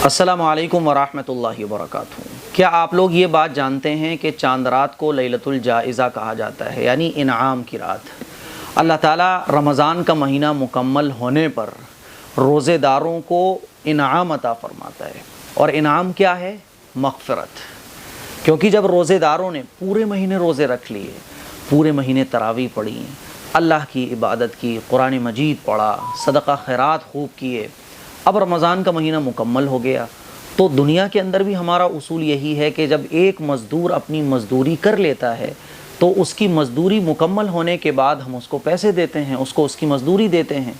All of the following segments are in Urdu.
السلام علیکم ورحمۃ اللہ وبرکاتہ۔ کیا آپ لوگ یہ بات جانتے ہیں کہ چاند رات کو لیلۃ الجائزہ کہا جاتا ہے، یعنی انعام کی رات؟ اللہ تعالیٰ رمضان کا مہینہ مکمل ہونے پر روزے داروں کو انعام عطا فرماتا ہے، اور انعام کیا ہے؟ مغفرت۔ کیونکہ جب روزے داروں نے پورے مہینے روزے رکھ لیے، پورے مہینے تراویح پڑھی، اللہ کی عبادت کی، قرآن مجید پڑھا، صدقہ خیرات خوب کیے، اب رمضان کا مہینہ مکمل ہو گیا، تو دنیا کے اندر بھی ہمارا اصول یہی ہے کہ جب ایک مزدور اپنی مزدوری کر لیتا ہے تو اس کی مزدوری مکمل ہونے کے بعد ہم اس کو پیسے دیتے ہیں، اس کو اس کی مزدوری دیتے ہیں۔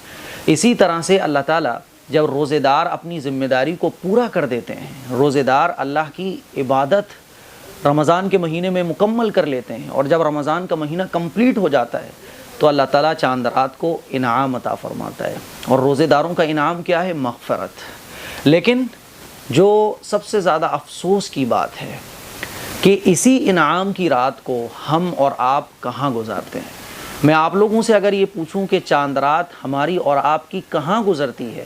اسی طرح سے اللہ تعالیٰ جب روزے دار اپنی ذمہ داری کو پورا کر دیتے ہیں، روزے دار اللہ کی عبادت رمضان کے مہینے میں مکمل کر لیتے ہیں، اور جب رمضان کا مہینہ کمپلیٹ ہو جاتا ہے تو اللہ تعالیٰ چاند رات کو انعام عطا فرماتا ہے، اور روزے داروں کا انعام کیا ہے؟ مغفرت۔ لیکن جو سب سے زیادہ افسوس کی بات ہے کہ اسی انعام کی رات کو ہم اور آپ کہاں گزارتے ہیں۔ میں آپ لوگوں سے اگر یہ پوچھوں کہ چاند رات ہماری اور آپ کی کہاں گزرتی ہے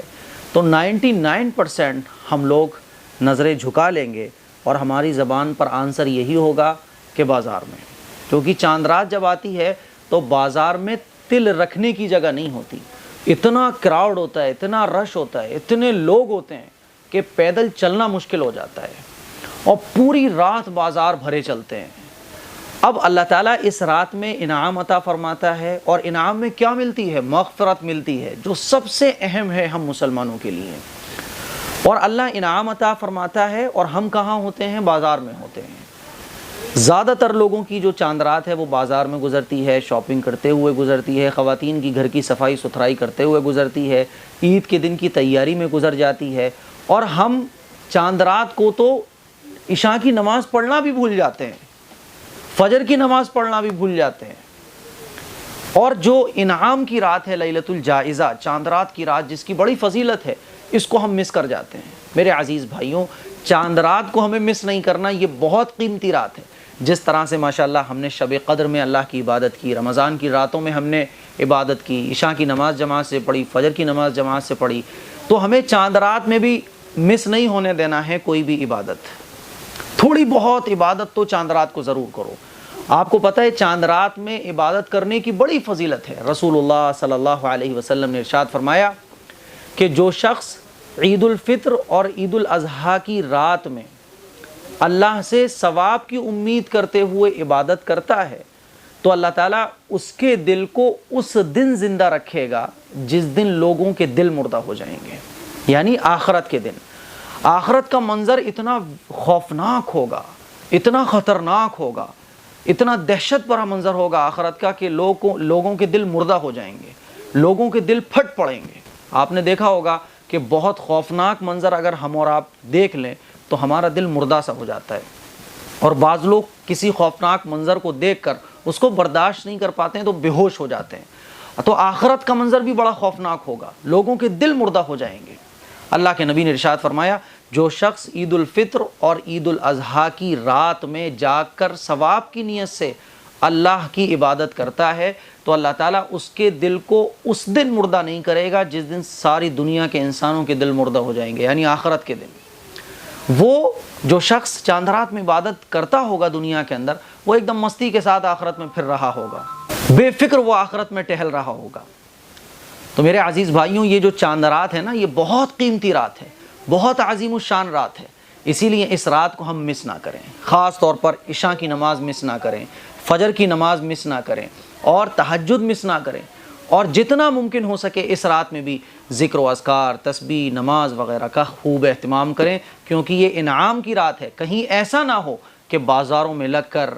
تو 99% ہم لوگ نظریں جھکا لیں گے، اور ہماری زبان پر آنسر یہی ہوگا کہ بازار میں، کیونکہ چاند رات جب آتی ہے تو بازار میں تل رکھنے کی جگہ نہیں ہوتی، اتنا کراؤڈ ہوتا ہے، اتنا رش ہوتا ہے، اتنے لوگ ہوتے ہیں کہ پیدل چلنا مشکل ہو جاتا ہے، اور پوری رات بازار بھرے چلتے ہیں۔ اب اللہ تعالیٰ اس رات میں انعام عطا فرماتا ہے، اور انعام میں کیا ملتی ہے؟ مغفرت ملتی ہے، جو سب سے اہم ہے ہم مسلمانوں کے لیے۔ اور اللہ انعام عطا فرماتا ہے اور ہم کہاں ہوتے ہیں؟ بازار میں ہوتے ہیں۔ زیادہ تر لوگوں کی جو چاند رات ہے وہ بازار میں گزرتی ہے، شاپنگ کرتے ہوئے گزرتی ہے، خواتین کی گھر کی صفائی ستھرائی کرتے ہوئے گزرتی ہے، عید کے دن کی تیاری میں گزر جاتی ہے، اور ہم چاند رات کو تو عشاء کی نماز پڑھنا بھی بھول جاتے ہیں، فجر کی نماز پڑھنا بھی بھول جاتے ہیں۔ اور جو انعام کی رات ہے لیلۃ الجائزہ، چاند رات کی رات جس کی بڑی فضیلت ہے، اس کو ہم مس کر جاتے ہیں۔ میرے عزیز بھائیوں، چاند رات کو ہمیں مس نہیں کرنا، یہ بہت قیمتی رات ہے۔ جس طرح سے ماشاءاللہ ہم نے شب قدر میں اللہ کی عبادت کی، رمضان کی راتوں میں ہم نے عبادت کی، عشاء کی نماز جماعت سے پڑھی، فجر کی نماز جماعت سے پڑھی، تو ہمیں چاند رات میں بھی مس نہیں ہونے دینا ہے کوئی بھی عبادت۔ تھوڑی بہت عبادت تو چاند رات کو ضرور کرو۔ آپ کو پتہ ہے چاند رات میں عبادت کرنے کی بڑی فضیلت ہے۔ رسول اللہ صلی اللہ علیہ وسلم نے ارشاد فرمایا کہ جو شخص عید الفطر اور عید الاضحیٰ کی رات میں اللہ سے ثواب کی امید کرتے ہوئے عبادت کرتا ہے تو اللہ تعالیٰ اس کے دل کو اس دن زندہ رکھے گا جس دن لوگوں کے دل مردہ ہو جائیں گے، یعنی آخرت کے دن۔ آخرت کا منظر اتنا خوفناک ہوگا، اتنا خطرناک ہوگا، اتنا دہشت بھرا منظر ہوگا آخرت کا کہ لوگوں کے دل مردہ ہو جائیں گے، لوگوں کے دل پھٹ پڑیں گے۔ آپ نے دیکھا ہوگا کہ بہت خوفناک منظر اگر ہم اور آپ دیکھ لیں تو ہمارا دل مردہ سا ہو جاتا ہے، اور بعض لوگ کسی خوفناک منظر کو دیکھ کر اس کو برداشت نہیں کر پاتے ہیں تو بے ہوش ہو جاتے ہیں۔ تو آخرت کا منظر بھی بڑا خوفناک ہوگا، لوگوں کے دل مردہ ہو جائیں گے۔ اللہ کے نبی نے ارشاد فرمایا جو شخص عید الفطر اور عید الاضحیٰ کی رات میں جاگ کر ثواب کی نیت سے اللہ کی عبادت کرتا ہے تو اللہ تعالیٰ اس کے دل کو اس دن مردہ نہیں کرے گا جس دن ساری دنیا کے انسانوں کے دل مردہ ہو جائیں گے، یعنی آخرت کے دن۔ وہ جو شخص چاند رات میں عبادت کرتا ہوگا دنیا کے اندر، وہ ایک دم مستی کے ساتھ آخرت میں پھر رہا ہوگا، بے فکر وہ آخرت میں ٹہل رہا ہوگا۔ تو میرے عزیز بھائیوں، یہ جو چاند رات ہے نا، یہ بہت قیمتی رات ہے، بہت عظیم الشان رات ہے، اسی لیے اس رات کو ہم مس نہ کریں۔ خاص طور پر عشاء کی نماز مس نہ کریں، فجر کی نماز مس نہ کریں، اور تہجد مس نہ کریں، اور جتنا ممکن ہو سکے اس رات میں بھی ذکر و اذکار، تسبیح، نماز وغیرہ کا خوب اہتمام کریں، کیونکہ یہ انعام کی رات ہے۔ کہیں ایسا نہ ہو کہ بازاروں میں لگ کر،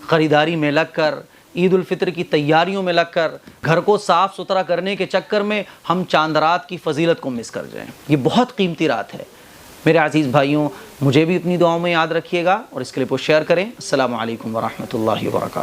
خریداری میں لگ کر، عید الفطر کی تیاریوں میں لگ کر، گھر کو صاف ستھرا کرنے کے چکر میں ہم چاند رات کی فضیلت کو مس کر جائیں۔ یہ بہت قیمتی رات ہے۔ میرے عزیز بھائیوں، مجھے بھی اپنی دعاؤں میں یاد رکھیے گا، اور اس کلپ کو شیئر کریں۔ السلام علیکم ورحمۃ اللہ وبرکاتہ۔